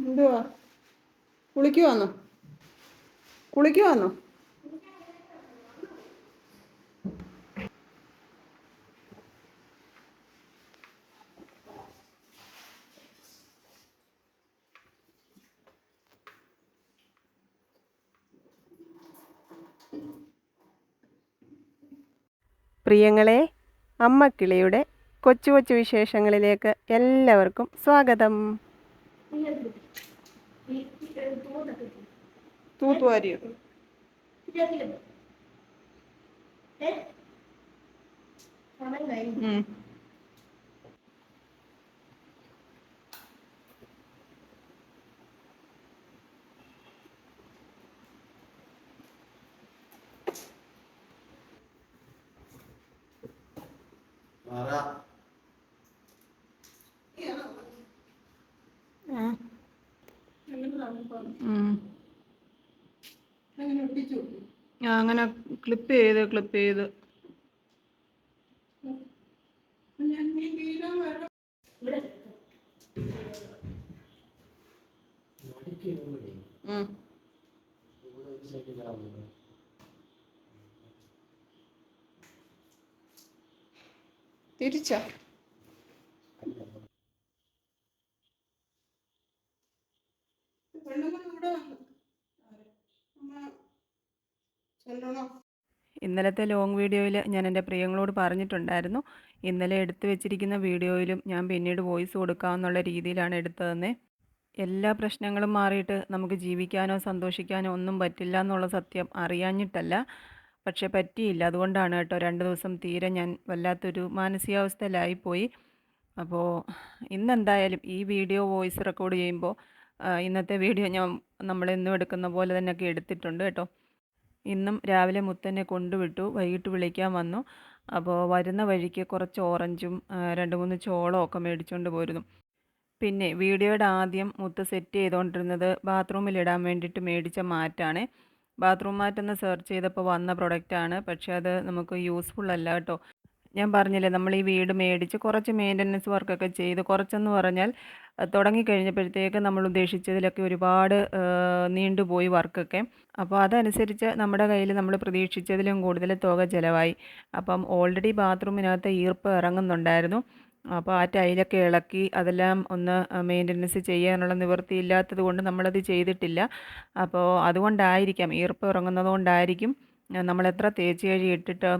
എന്തുവാ കുളിക്കുവാന്നോ? കുളിക്കുവാന്നോ? പ്രിയങ്ങളെ, അമ്മക്കിളിയുടെ കൊച്ചു കൊച്ചു വിശേഷങ്ങളിലേക്ക് എല്ലാവർക്കും സ്വാഗതം. തൂത്തുവാരിയോ? അങ്ങനെ ക്ലിപ്പ് ചെയ്ത് തിരിച്ചാ ഇന്നലത്തെ ലോങ് വീഡിയോയിൽ ഞാൻ എൻ്റെ പ്രിയങ്ങളോട് പറഞ്ഞിട്ടുണ്ടായിരുന്നു. ഇന്നലെ എടുത്തു വെച്ചിരിക്കുന്ന വീഡിയോയിലും ഞാൻ പിന്നീട് വോയിസ് കൊടുക്കാമെന്നുള്ള രീതിയിലാണ് എടുത്തതെന്നേ. എല്ലാ പ്രശ്നങ്ങളും മാറിയിട്ട് നമുക്ക് ജീവിക്കാനോ സന്തോഷിക്കാനോ ഒന്നും പറ്റില്ല എന്നുള്ള സത്യം അറിയാഞ്ഞിട്ടല്ല, പക്ഷേ പറ്റിയില്ല. അതുകൊണ്ടാണ് കേട്ടോ 2 ദിവസം തീരെ ഞാൻ വല്ലാത്തൊരു മാനസികാവസ്ഥയിലായിപ്പോയി. അപ്പോൾ ഇന്നെന്തായാലും ഈ വീഡിയോ വോയിസ് റെക്കോർഡ് ചെയ്യുമ്പോൾ ഇന്നത്തെ വീഡിയോ നമ്മളെന്നും എടുക്കുന്ന പോലെ തന്നെയൊക്കെ എടുത്തിട്ടുണ്ട് കേട്ടോ. ഇന്നും രാവിലെ മുത്തനെ കൊണ്ടുവിട്ടു, വൈകിട്ട് വിളിക്കാൻ വന്നു. അപ്പോൾ വരുന്ന വഴിക്ക് കുറച്ച് ഓറഞ്ചും 2-3 ചോളവും ഒക്കെ മേടിച്ചുകൊണ്ട് പോരുന്നു. പിന്നെ വീഡിയോയുടെ ആദ്യം മുത്ത് സെറ്റ് ചെയ്തുകൊണ്ടിരുന്നത് ബാത്റൂമിലിടാൻ വേണ്ടിയിട്ട് മേടിച്ച മാറ്റാണ്. ബാത്റൂം മാറ്റെന്ന് സെർച്ച് ചെയ്തപ്പോൾ വന്ന പ്രൊഡക്റ്റാണ്. പക്ഷേ അത് നമുക്ക് യൂസ്ഫുൾ അല്ല കേട്ടോ. ഞാൻ പറഞ്ഞില്ലേ, നമ്മൾ ഈ വീട് മേടിച്ച് കുറച്ച് മെയിൻ്റനൻസ് വർക്കൊക്കെ ചെയ്ത്, കുറച്ചെന്ന് പറഞ്ഞാൽ തുടങ്ങിക്കഴിഞ്ഞപ്പോഴത്തേക്ക് നമ്മൾ ഉദ്ദേശിച്ചതിലൊക്കെ ഒരുപാട് നീണ്ടുപോയി വർക്കൊക്കെ. അപ്പോൾ അതനുസരിച്ച് നമ്മുടെ കയ്യിൽ നമ്മൾ പ്രതീക്ഷിച്ചതിലും കൂടുതൽ തുക ചിലവായി. അപ്പം ഓൾറെഡി ബാത്റൂമിനകത്ത് ഈർപ്പം ഇറങ്ങുന്നുണ്ടായിരുന്നു. അപ്പോൾ ആ ടൈലൊക്കെ ഇളക്കി അതെല്ലാം ഒന്ന് മെയിൻ്റനൻസ് ചെയ്യാനുള്ള നിവൃത്തിയില്ലാത്തത് കൊണ്ട് നമ്മളത് ചെയ്തിട്ടില്ല. അപ്പോൾ അതുകൊണ്ടായിരിക്കാം, ഈർപ്പം ഇറങ്ങുന്നത് കൊണ്ടായിരിക്കും നമ്മളെത്ര തേച്ച് കഴുകി ഇട്ടിട്ട്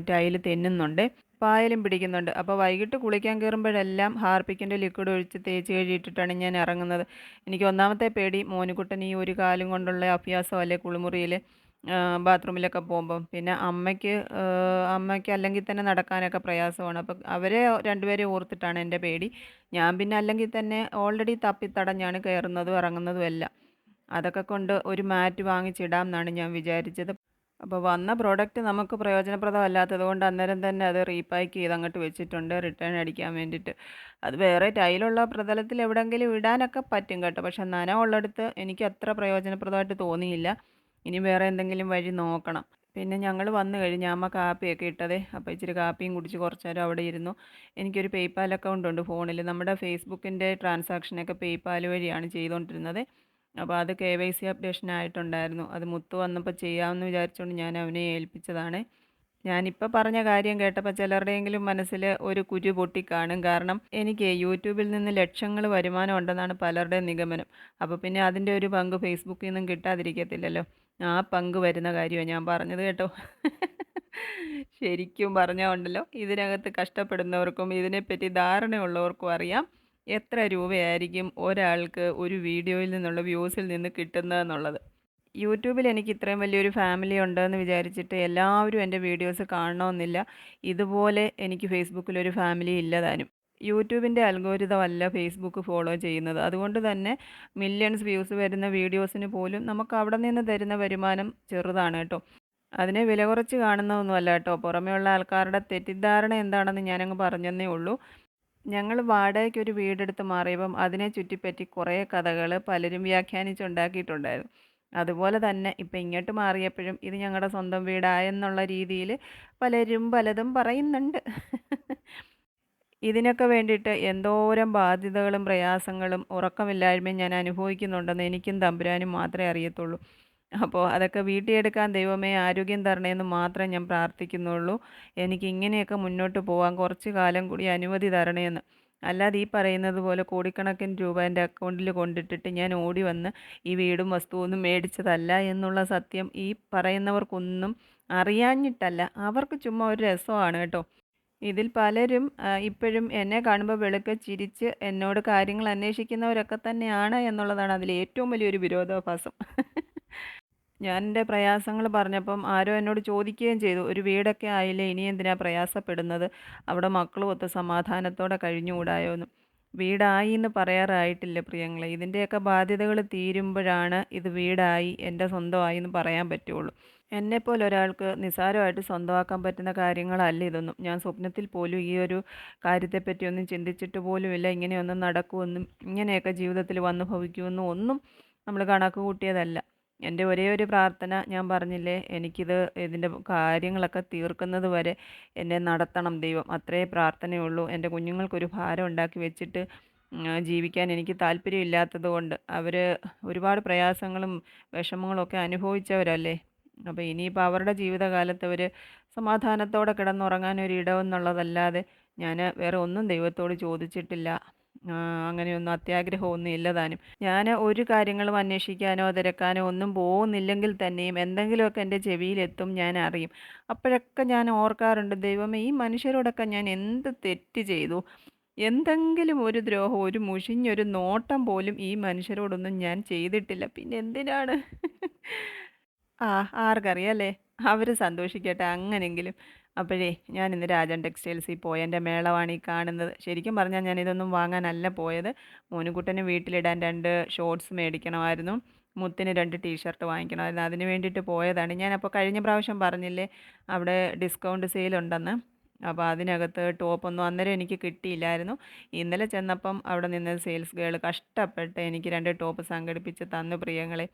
ടൈല് തെന്നുന്നുണ്ട്, പായലും പിടിക്കുന്നുണ്ട്. അപ്പോൾ വൈകിട്ട് കുളിക്കാൻ കയറുമ്പോഴെല്ലാം ഹാർപ്പിക്കിൻ്റെ ലിക്വിഡ് ഒഴിച്ച് തേച്ച് കഴുകിയിട്ടിട്ടാണ് ഞാൻ ഇറങ്ങുന്നത്. എനിക്ക് ഒന്നാമത്തെ പേടി മോനുകുട്ടൻ ഈ ഒരു കാലും കൊണ്ടുള്ള അഭ്യാസമല്ലേ കുളിമുറിയിൽ ബാത്റൂമിലൊക്കെ പോകുമ്പം. പിന്നെ അമ്മയ്ക്ക് അല്ലെങ്കിൽ തന്നെ നടക്കാനൊക്കെ പ്രയാസമാണ്. അപ്പം അവരെ രണ്ടുപേരെ ഓർത്തിട്ടാണ് എൻ്റെ പേടി. ഞാൻ പിന്നെ അല്ലെങ്കിൽ തന്നെ ഓൾറെഡി തപ്പിത്തടഞ്ഞാണ് കയറുന്നതും ഇറങ്ങുന്നതും എല്ലാം. അതൊക്കെ കൊണ്ട് ഒരു മാറ്റ് വാങ്ങിച്ചിടാം എന്നാണ് ഞാൻ വിചാരിച്ചത്. അപ്പോൾ വന്ന പ്രോഡക്റ്റ് നമുക്ക് പ്രയോജനപ്രദമല്ലാത്തത് കൊണ്ട് അന്നേരം തന്നെ അത് റീപാക്ക് ചെയ്ത് അങ്ങോട്ട് വെച്ചിട്ടുണ്ട്, റിട്ടേൺ അടിക്കാൻ വേണ്ടിയിട്ട്. അത് വേറെ ടൈലുള്ള പ്രതലത്തിൽ എവിടെയെങ്കിലും ഇടാനൊക്കെ പറ്റും കേട്ടോ. പക്ഷെ നനവുള്ളിടത്ത് എനിക്ക് അത്ര പ്രയോജനപ്രദമായിട്ട് തോന്നിയില്ല. ഇനി വേറെ എന്തെങ്കിലും വഴി നോക്കണം. പിന്നെ ഞങ്ങൾ വന്നു കഴിഞ്ഞ് അമ്മ കാപ്പിയൊക്കെ ഇട്ടതേ. അപ്പോൾ ഇച്ചിരി കാപ്പിയും കുടിച്ച് കുറച്ച് നേരം അവിടെ ഇരുന്നു. എനിക്കൊരു പേയ്പാൽ അക്കൗണ്ട് ഉണ്ട് ഫോണിൽ. നമ്മുടെ ഫേസ്ബുക്കിൻ്റെ ട്രാൻസാക്ഷനൊക്കെ പേയ്പാൽ വഴിയാണ് ചെയ്തുകൊണ്ടിരുന്നത്. അപ്പോൾ അത് KYC അപ്ഡേഷൻ ആയിട്ടുണ്ടായിരുന്നു. അത് മുത്ത് വന്നപ്പോൾ ചെയ്യാമെന്ന് വിചാരിച്ചുകൊണ്ട് ഞാൻ അവനെ ഏൽപ്പിച്ചതാണ്. ഞാനിപ്പോൾ പറഞ്ഞ കാര്യം കേട്ടപ്പോൾ ചിലരുടെയെങ്കിലും മനസ്സിൽ ഒരു കുരു പൊട്ടിക്കാണും. കാരണം എനിക്ക് യൂട്യൂബിൽ നിന്ന് ലക്ഷങ്ങൾ വരുമാനം ഉണ്ടെന്നാണ് പലരുടെയും നിഗമനം. അപ്പോൾ പിന്നെ അതിൻ്റെ ഒരു പങ്ക് ഫേസ്ബുക്കിൽ നിന്നും കിട്ടാതിരിക്കത്തില്ലല്ലോ. ആ പങ്ക് വരുന്ന കാര്യമാണ് ഞാൻ പറഞ്ഞത് കേട്ടോ. ശരിക്കും പറഞ്ഞാൽ ഉണ്ടല്ലോ, ഇതിനകത്ത് കഷ്ടപ്പെടുന്നവർക്കും ഇതിനെപ്പറ്റി ധാരണയുള്ളവർക്കും അറിയാം എത്ര രൂപയായിരിക്കും ഒരാൾക്ക് ഒരു വീഡിയോയിൽ നിന്നുള്ള വ്യൂസിൽ നിന്ന് കിട്ടുന്നതെന്നുള്ളത്. യൂട്യൂബിൽ എനിക്ക് ഇത്രയും വലിയൊരു ഫാമിലി ഉണ്ടെന്ന് വിചാരിച്ചിട്ട് എല്ലാവരും എൻ്റെ വീഡിയോസ് കാണണമെന്നില്ല. ഇതുപോലെ എനിക്ക് ഫേസ്ബുക്കിലൊരു ഫാമിലി ഇല്ലതാനും. യൂട്യൂബിൻ്റെ അൽഗോരിതം അല്ല ഫേസ്ബുക്ക് ഫോളോ ചെയ്യുന്നത്. അതുകൊണ്ട് തന്നെ മില്യൺസ് വ്യൂസ് വരുന്ന വീഡിയോസിന് പോലും നമുക്ക് അവിടെ നിന്ന് തരുന്ന വരുമാനം ചെറുതാണ് കേട്ടോ. അതിനെ വില കുറച്ച് കാണുന്നതൊന്നുമല്ല കേട്ടോ. പുറമേയുള്ള ആൾക്കാരുടെ തെറ്റിദ്ധാരണ എന്താണെന്ന് ഞാനങ്ങ് പറഞ്ഞെന്നേ ഉള്ളൂ. ഞങ്ങൾ വാടകയ്ക്കൊരു വീടെടുത്ത് മാറിയപ്പം അതിനെ ചുറ്റിപ്പറ്റി കുറേ കഥകൾ പലരും വ്യാഖ്യാനിച്ചുണ്ടാക്കിയിട്ടുണ്ടായിരുന്നു. അതുപോലെ തന്നെ ഇപ്പം ഇങ്ങോട്ട് മാറിയപ്പോഴും ഇത് ഞങ്ങളുടെ സ്വന്തം വീടായെന്നുള്ള രീതിയിൽ പലരും പലതും പറയുന്നുണ്ട്. ഇതിനൊക്കെ വേണ്ടിയിട്ട് എന്തോരം ബാധ്യതകളും പ്രയാസങ്ങളും ഉറക്കമില്ലായ്മയും ഞാൻ അനുഭവിക്കുന്നുണ്ടെന്ന് എനിക്കും തമ്പുരാനും മാത്രമേ അറിയത്തുള്ളൂ. അപ്പോൾ അതൊക്കെ വീട്ടിയെടുക്കാൻ ദൈവമേ ആരോഗ്യം തരണേന്ന് മാത്രമേ ഞാൻ പ്രാർത്ഥിക്കുന്നുള്ളൂ. എനിക്ക് ഇങ്ങനെയൊക്കെ മുന്നോട്ട് പോവാൻ കുറച്ച് കാലം കൂടി അനുമതി തരണേന്ന്. അല്ലാതെ ഈ പറയുന്നത് പോലെ കോടിക്കണക്കിന് രൂപ എൻ്റെ അക്കൗണ്ടിൽ കൊണ്ടിട്ടിട്ട് ഞാൻ ഓടി വന്ന് ഈ വീടും വസ്തുവൊന്നും മേടിച്ചതല്ല എന്നുള്ള സത്യം ഈ പറയുന്നവർക്കൊന്നും അറിയാഞ്ഞിട്ടല്ല. അവർക്ക് ചുമ്മാ ഒരു രസമാണ് കേട്ടോ. ഇതിൽ പലരും ഇപ്പോഴും എന്നെ കാണുമ്പോൾ വെളുക്കെ ചിരിച്ച് എന്നോട് കാര്യങ്ങൾ അന്വേഷിക്കുന്നവരൊക്കെ തന്നെയാണ് എന്നുള്ളതാണ് അതിൽ ഏറ്റവും വലിയൊരു വിരോധാഭാസം. ഞാൻ എൻ്റെ പ്രയാസങ്ങൾ പറഞ്ഞപ്പം ആരോ എന്നോട് ചോദിക്കുകയും ചെയ്തു, "ഒരു വീടൊക്കെ ആയില്ലേ, ഇനി എന്തിനാ പ്രയാസപ്പെടുന്നത്? അവിടെ മക്കളുമൊത്ത് സമാധാനത്തോടെ കഴിഞ്ഞുകൂടായോ എന്ന്?" വീടായി എന്ന് പറയാറായിട്ടില്ല പ്രിയങ്ങളെ. ഇതിൻ്റെയൊക്കെ ബാധ്യതകൾ തീരുമ്പോഴാണ് ഇത് വീടായി, എൻ്റെ സ്വന്തമായി എന്ന് പറയാൻ പറ്റുള്ളൂ. എന്നെപ്പോലെ ഒരാൾക്ക് നിസ്സാരമായിട്ട് സ്വന്തമാക്കാൻ പറ്റുന്ന കാര്യങ്ങളല്ല ഇതൊന്നും. ഞാൻ സ്വപ്നത്തിൽ പോലും ഈ ഒരു കാര്യത്തെപ്പറ്റിയൊന്നും ചിന്തിച്ചിട്ട് പോലുമില്ല. ഇങ്ങനെയൊന്നും നടക്കുമെന്നും ഇങ്ങനെയൊക്കെ ജീവിതത്തിൽ വന്നു ഭവിക്കുമെന്നും ഒന്നും നമ്മൾ കണക്ക് കൂട്ടിയതല്ല. എൻ്റെ ഒരേ ഒരു പ്രാർത്ഥന ഞാൻ പറഞ്ഞില്ലേ, ഇതിൻ്റെ കാര്യങ്ങളൊക്കെ തീർക്കുന്നത് വരെ എന്നെ നടത്തണം ദൈവം. അത്രേ പ്രാർത്ഥനയുള്ളൂ. എൻ്റെ കുഞ്ഞുങ്ങൾക്കൊരു ഭാരം ഉണ്ടാക്കി വെച്ചിട്ട് ജീവിക്കാൻ എനിക്ക് താല്പര്യമില്ലാത്തത് കൊണ്ട്. അവർ ഒരുപാട് പ്രയാസങ്ങളും വിഷമങ്ങളും ഒക്കെ അനുഭവിച്ചവരല്ലേ. അപ്പോൾ ഇനിയിപ്പോൾ അവരുടെ ജീവിതകാലത്ത് അവർ സമാധാനത്തോടെ കിടന്നുറങ്ങാൻ ഒരു ഇടമെന്നുള്ളതല്ലാതെ ഞാൻ വേറെ ഒന്നും ദൈവത്തോട് ചോദിച്ചിട്ടില്ല. അങ്ങനെയൊന്നും അത്യാഗ്രഹമൊന്നും ഇല്ല താനും. ഞാൻ ഒരു കാര്യങ്ങളും അന്വേഷിക്കാനോ തിരക്കാനോ ഒന്നും പോകുന്നില്ലെങ്കിൽ തന്നെയും എന്തെങ്കിലുമൊക്കെ എൻ്റെ ചെവിയിലെത്തും, ഞാൻ അറിയും. അപ്പോഴൊക്കെ ഞാൻ ഓർക്കാറുണ്ട്, ദൈവമേ ഈ മനുഷ്യരോടൊക്കെ ഞാൻ എന്ത് തെറ്റ് ചെയ്തു? എന്തെങ്കിലും ഒരു ദ്രോഹം, ഒരു മുഷിഞ്ഞൊരു നോട്ടം പോലും ഈ മനുഷ്യരോടൊന്നും ഞാൻ ചെയ്തിട്ടില്ല. പിന്നെ എന്തിനാണ്? ആ, ആർക്കറിയാം അല്ലേ? അവർ സന്തോഷിക്കട്ടെ അങ്ങനെങ്കിലും. അപ്പോഴേ ഞാനിന്ന് രാജൻ ടെക്സ്റ്റൈൽസിൽ പോയി. എൻ്റെ മേളമാണ് ഈ കാണുന്നത്. ശരിക്കും പറഞ്ഞാൽ ഞാനിതൊന്നും വാങ്ങാനല്ല പോയത്. മോനുകുട്ടന് വീട്ടിലിടാൻ 2 ഷോർട്സ് മേടിക്കണമായിരുന്നു. മുത്തിന് 2 ടീഷർട്ട് വാങ്ങിക്കണമായിരുന്നു. അതിന് വേണ്ടിയിട്ട് പോയതാണ്. ഞാനപ്പോൾ കഴിഞ്ഞ പ്രാവശ്യം പറഞ്ഞില്ലേ അവിടെ ഡിസ്കൗണ്ട് സെയിലുണ്ടെന്ന്. അപ്പോൾ അതിനകത്ത് ടോപ്പൊന്നും അന്നേരം എനിക്ക് കിട്ടിയില്ലായിരുന്നു. ഇന്നലെ ചെന്നപ്പം അവിടെ നിന്ന് സെയിൽസ് ഗേൾ കഷ്ടപ്പെട്ട് എനിക്ക് 2 ടോപ്പ് സംഘടിപ്പിച്ച് തന്നു പ്രിയങ്ങളെ.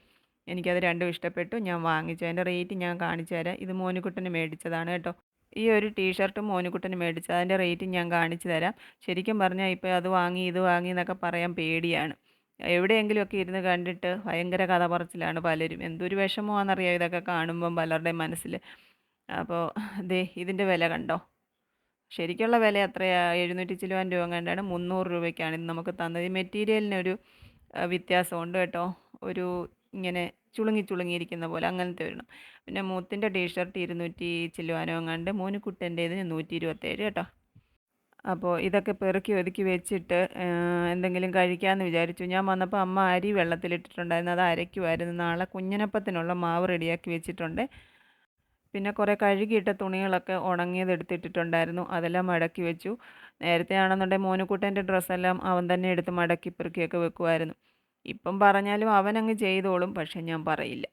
എനിക്കത് രണ്ടും ഇഷ്ടപ്പെട്ടു. ഞാൻ വാങ്ങിച്ചു. അതിൻ്റെ റേറ്റ് ഞാൻ കാണിച്ചു തരാം. ഇത് മോനുകുട്ടന് മേടിച്ചതാണ് കേട്ടോ. ഈ ഒരു ടീഷർട്ടും മോനുകുട്ടന് മേടിച്ചത്. അതിൻ്റെ റേറ്റ് ഞാൻ കാണിച്ചു തരാം. ശരിക്കും പറഞ്ഞാൽ ഇപ്പോൾ അത് വാങ്ങി ഇത് വാങ്ങി എന്നൊക്കെ പറയാൻ പേടിയാണ്. എവിടെയെങ്കിലുമൊക്കെ ഇരുന്ന് കണ്ടിട്ട് ഭയങ്കര കഥ പറച്ചിലാണ് പലരും. എന്തൊരു വിഷമമാണെന്നറിയാം ഇതൊക്കെ കാണുമ്പം പലരുടെയും മനസ്സിൽ. അപ്പോൾ ദേ ഇതിൻ്റെ വില കണ്ടോ? ശരിക്കുള്ള വില എത്രയാ? 700 ചില്ലുവാൻ രൂപ കണ്ടാണ്. 300 രൂപയ്ക്കാണ് ഇത് നമുക്ക് തന്നത്. ഈ മെറ്റീരിയലിനൊരു വ്യത്യാസമുണ്ട് കേട്ടോ. ഒരു ഇങ്ങനെ ചുളുങ്ങി ചുളുങ്ങിയിരിക്കുന്ന പോലെ അങ്ങനത്തെ ഒരെണ്ണം. പിന്നെ മുത്തിൻ്റെ ടീഷർട്ട് 200 ചില്ലുവാനോ എങ്ങാണ്ട്. മോനുകുട്ടൻ്റേതിന് 127 കേട്ടോ. അപ്പോൾ ഇതൊക്കെ പെറുക്കി ഒതുക്കി വെച്ചിട്ട് എന്തെങ്കിലും കഴിക്കാമെന്ന് വിചാരിച്ചു. ഞാൻ വന്നപ്പോൾ അമ്മ അരി വെള്ളത്തിലിട്ടിട്ടുണ്ടായിരുന്നു. അത് അരയ്ക്കുമായിരുന്നു. നാളെ കുഞ്ഞിനപ്പത്തിനുള്ള മാവ് റെഡിയാക്കി വെച്ചിട്ടുണ്ട്. പിന്നെ കുറേ കഴുകിയിട്ട തുണികളൊക്കെ ഉണങ്ങിയത് എടുത്തിട്ടിട്ടുണ്ടായിരുന്നു. അതെല്ലാം മടക്കി വെച്ചു. നേരത്തെ ആണെന്നുണ്ടെങ്കിൽ മോനുകുട്ടൻ്റെ ഡ്രസ്സെല്ലാം അവൻ തന്നെ എടുത്ത് മടക്കി പെറുക്കിയൊക്കെ വെക്കുമായിരുന്നു. ഇപ്പം പറഞ്ഞാലും അവനങ്ങ് ചെയ്തോളും. പക്ഷെ ഞാൻ പറയില്ല.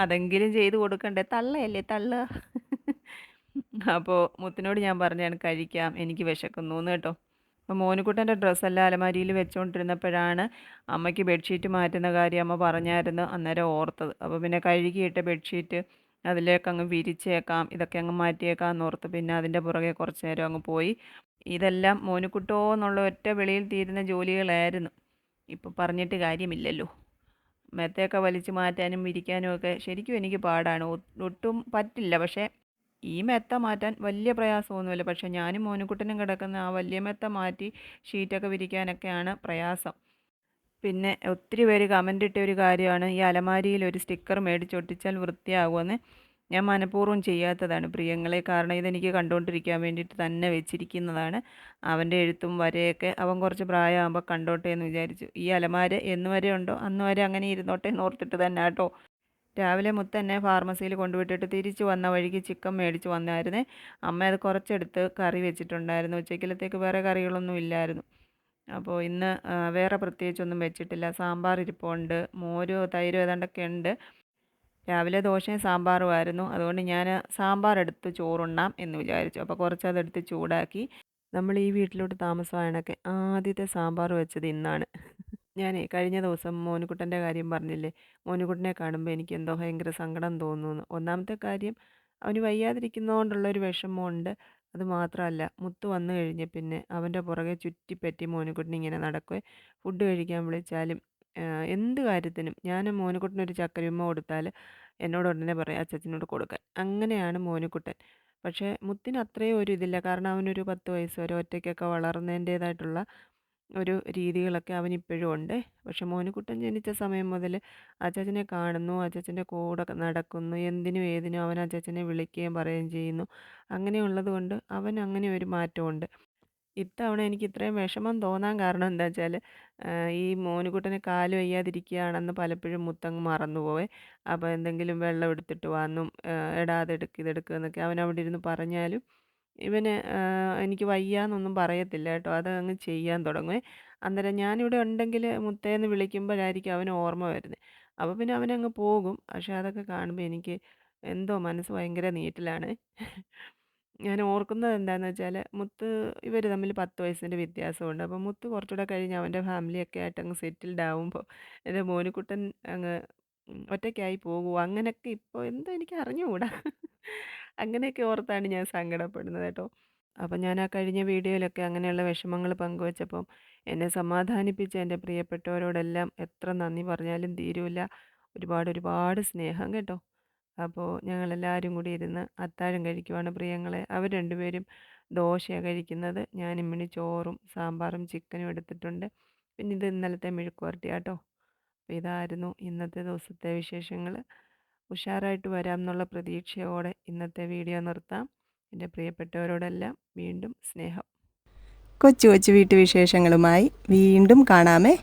അതെങ്കിലും ചെയ്ത് കൊടുക്കണ്ടേ? തള്ളയല്ലേ തള്ള. അപ്പോൾ മുത്തിനോട് ഞാൻ പറഞ്ഞാണ് കഴിക്കാം, എനിക്ക് വിശക്കുന്നൂന്ന് കേട്ടോ. അപ്പോൾ മോനുകുട്ടൻ്റെ ഡ്രസ്സെല്ലാം അലമാരിയിൽ വെച്ചുകൊണ്ടിരുന്നപ്പോഴാണ് അമ്മയ്ക്ക് ബെഡ്ഷീറ്റ് മാറ്റുന്ന കാര്യം അമ്മ പറഞ്ഞായിരുന്നു അന്നേരം ഓർത്തത്. അപ്പോൾ പിന്നെ കഴുകിയിട്ട ബെഡ്ഷീറ്റ് അതിലേക്കങ്ങ് വിരിച്ചേക്കാം, ഇതൊക്കെ അങ്ങ് മാറ്റിയേക്കാം ഓർത്ത് പിന്നെ അതിൻ്റെ പുറകെ കുറച്ച് നേരം അങ്ങ് പോയി. ഇതെല്ലാം മോനുകുട്ടോ എന്നുള്ള ഒറ്റ വിളിയിൽ തീരുന്ന ജോലികളായിരുന്നു. ഇപ്പോൾ പറഞ്ഞിട്ട് കാര്യമില്ലല്ലോ. മെത്തയൊക്കെ വലിച്ചു മാറ്റാനും വിരിക്കാനും ഒക്കെ ശരിക്കും എനിക്ക് പാടാണ്. ഒട്ടും പറ്റില്ല. പക്ഷേ ഈ മെത്ത മാറ്റാൻ വലിയ പ്രയാസമൊന്നുമില്ല. പക്ഷേ ഞാനും മോനുകുട്ടനും കിടക്കുന്ന ആ വലിയ മെത്ത മാറ്റി ഷീറ്റൊക്കെ വിരിക്കാനൊക്കെയാണ് പ്രയാസം. പിന്നെ ഒത്തിരി പേര് കമൻ്റ് ഇട്ട ഒരു കാര്യമാണ് ഈ അലമാരിയിൽ ഒരു സ്റ്റിക്കർ മേടിച്ചൊട്ടിച്ചാൽ വൃത്തിയാകുമെന്ന്. ഞാൻ മനഃപൂർവ്വം ചെയ്യാത്തതാണ് പ്രിയങ്ങളെ. കാരണം ഇതെനിക്ക് കണ്ടുകൊണ്ടിരിക്കാൻ വേണ്ടിയിട്ട് തന്നെ വെച്ചിരിക്കുന്നതാണ്. അവൻ്റെ എഴുത്തും വരെയൊക്കെ അവൻ കുറച്ച് പ്രായമാകുമ്പോൾ കണ്ടോട്ടെ എന്ന് വിചാരിച്ചു. ഈ അലമാര എന്ന് വരെ ഉണ്ടോ അന്ന് വരെ അങ്ങനെ ഇരുന്നോട്ടെ എന്ന് ഓർത്തിട്ട് തന്നെ കേട്ടോ. രാവിലെ മുത്തന്നെ ഫാർമസിയിൽ കൊണ്ടുവിട്ടിട്ട് തിരിച്ച് വന്ന വഴിക്ക് ചിക്കൻ മേടിച്ച് വന്നായിരുന്നേ. അമ്മ അത് കുറച്ചെടുത്ത് കറി വെച്ചിട്ടുണ്ടായിരുന്നു. ഉച്ചക്കലത്തേക്ക് വേറെ കറികളൊന്നും ഇല്ലായിരുന്നു. അപ്പോൾ ഇന്ന് വേറെ പ്രത്യേകിച്ചൊന്നും വെച്ചിട്ടില്ല. സാമ്പാർ ഇരിപ്പുണ്ട്, മോരോ തൈരോ ഏതാണ്ടൊക്കെ ഉണ്ട്. രാവിലെ ദോശയും സാമ്പാറുമായിരുന്നു. അതുകൊണ്ട് ഞാൻ സാമ്പാർ എടുത്ത് ചോറുണ്ണാം എന്ന് വിചാരിച്ചു. അപ്പോൾ കുറച്ചതെടുത്ത് ചൂടാക്കി. നമ്മൾ ഈ വീട്ടിലോട്ട് താമസമായണൊക്കെ ആദ്യത്തെ സാമ്പാർ വെച്ചത് ഇന്നാണ്. ഞാനേ കഴിഞ്ഞ ദിവസം മോനുകുട്ടൻ്റെ കാര്യം പറഞ്ഞില്ലേ, മോനുകുട്ടനെ കാണുമ്പോൾ എനിക്ക് എന്തോ ഭയങ്കര സങ്കടം തോന്നുന്നു. ഒന്നാമത്തെ കാര്യം അവന് വയ്യാതിരിക്കുന്നതുകൊണ്ടുള്ളൊരു വിഷമമുണ്ട്. അതുമാത്രമല്ല മുത്ത് വന്നു കഴിഞ്ഞ് പിന്നെ അവൻ്റെ പുറകെ ചുറ്റിപ്പറ്റി മോനുകുട്ടൻ ഇങ്ങനെ നടക്കുവേ. ഫുഡ് കഴിക്കാൻ വിളിച്ചാലും എന്ത് കാര്യത്തിനും ഞാൻ മോനുകുട്ടനൊരു ചക്കരയുമ്മ കൊടുത്താൽ എന്നോട് ഉടനെ പറയും അച്ചച്ചനോട് കൊടുക്കാൻ. അങ്ങനെയാണ് മോനുകുട്ടൻ. പക്ഷേ മുത്തിന് അത്രയും ഒരു ഇതില്ല. കാരണം അവനൊരു 10 വയസ്സ് വരെ ഒറ്റയ്ക്കൊക്കെ വളർന്നതിൻ്റേതായിട്ടുള്ള ഒരു രീതികളൊക്കെ അവനിപ്പോഴും ഉണ്ട്. പക്ഷെ മോനുകുട്ടൻ ജനിച്ച സമയം മുതൽ അച്ചാച്ചനെ കാണുന്നു, അച്ചാച്ചൻ്റെ കൂടെ നടക്കുന്നു, എന്തിനും ഏതിനും അവൻ അച്ചാച്ചനെ വിളിക്കുകയും പറയുകയും ചെയ്യുന്നു. അങ്ങനെയുള്ളത് കൊണ്ട് അവൻ അങ്ങനെ ഒരു മാറ്റമുണ്ട്. ഇത്തവണ എനിക്ക് ഇത്രയും വിഷമം തോന്നാൻ കാരണം എന്താ വെച്ചാൽ ഈ മോനുകുട്ടന് കാല് വയ്യാതിരിക്കുകയാണെന്ന് പലപ്പോഴും മുത്തങ്ങ് മറന്നുപോവേ. അപ്പോൾ എന്തെങ്കിലും വെള്ളം എടുത്തിട്ട് വന്നും എടാ അതെടുക്ക് ഇതെടുക്ക് എന്നൊക്കെ അവൻ അവിടെ ഇരുന്ന് പറഞ്ഞാലും ഇവന് എനിക്ക് വയ്യാന്നൊന്നും പറയത്തില്ല കേട്ടോ. അത് അങ്ങ് ചെയ്യാൻ തുടങ്ങുവേ. അന്നേരം ഞാനിവിടെ ഉണ്ടെങ്കിൽ മുത്തേന്ന് വിളിക്കുമ്പോഴായിരിക്കും അവന് ഓർമ്മ വരുന്നത്. അപ്പോൾ പിന്നെ അവനങ്ങ് പോകും. പക്ഷെ അതൊക്കെ കാണുമ്പോൾ എനിക്ക് എന്തോ മനസ്സ് ഭയങ്കര നീറ്റലാണ്. ഞാൻ ഓർക്കുന്നത് എന്താണെന്ന് വെച്ചാൽ മുത്ത് ഇവർ തമ്മിൽ 10 വയസ്സിൻ്റെ വ്യത്യാസമുണ്ട്. അപ്പോൾ മുത്ത് കുറച്ചുകൂടെ കഴിഞ്ഞ് അവൻ്റെ ഫാമിലിയൊക്കെ ആയിട്ട് അങ്ങ് സെറ്റിൽഡ് ആവുമ്പോൾ എൻ്റെ മോനുകുട്ടൻ അങ്ങ് ഒറ്റയ്ക്കായി പോകുമോ അങ്ങനെയൊക്കെ ഇപ്പോൾ എന്തോ എനിക്ക് അറിഞ്ഞുകൂടാ. അങ്ങനെയൊക്കെ ഓർത്താണ് ഞാൻ സങ്കടപ്പെടുന്നത് കേട്ടോ. അപ്പം ഞാൻ ആ കഴിഞ്ഞ വീഡിയോയിലൊക്കെ അങ്ങനെയുള്ള വിഷമങ്ങൾ പങ്കുവച്ചപ്പം എന്നെ സമാധാനിപ്പിച്ച എൻ്റെ പ്രിയപ്പെട്ടവരോടെല്ലാം എത്ര നന്ദി പറഞ്ഞാലും തീരില്ല. ഒരുപാട് ഒരുപാട് സ്നേഹം കേട്ടോ. അപ്പോൾ ഞങ്ങളെല്ലാവരും കൂടി ഇരുന്ന് അത്താഴം കഴിക്കുവാണ് പ്രിയങ്ങളെ. അവർ രണ്ടുപേരും ദോശയാണ് കഴിക്കുന്നത്. ഞാൻ ഇമ്മിണി ചോറും സാമ്പാറും ചിക്കനും എടുത്തിട്ടുണ്ട്. പിന്നെ ഇത് ഇന്നലത്തെ മെഴുക്ക് വരട്ടിയാട്ടോ. അപ്പോൾ ഇതായിരുന്നു ഇന്നത്തെ ദിവസത്തെ വിശേഷങ്ങൾ. ഉഷാറായിട്ട് വരാം എന്നുള്ള പ്രതീക്ഷയോടെ ഇന്നത്തെ വീഡിയോ നിർത്താം. എൻ്റെ പ്രിയപ്പെട്ടവരോടെല്ലാം വീണ്ടും സ്നേഹം. കൊച്ചു കൊച്ചു വീട്ടുവിശേഷങ്ങളുമായി വീണ്ടും കാണാമേ.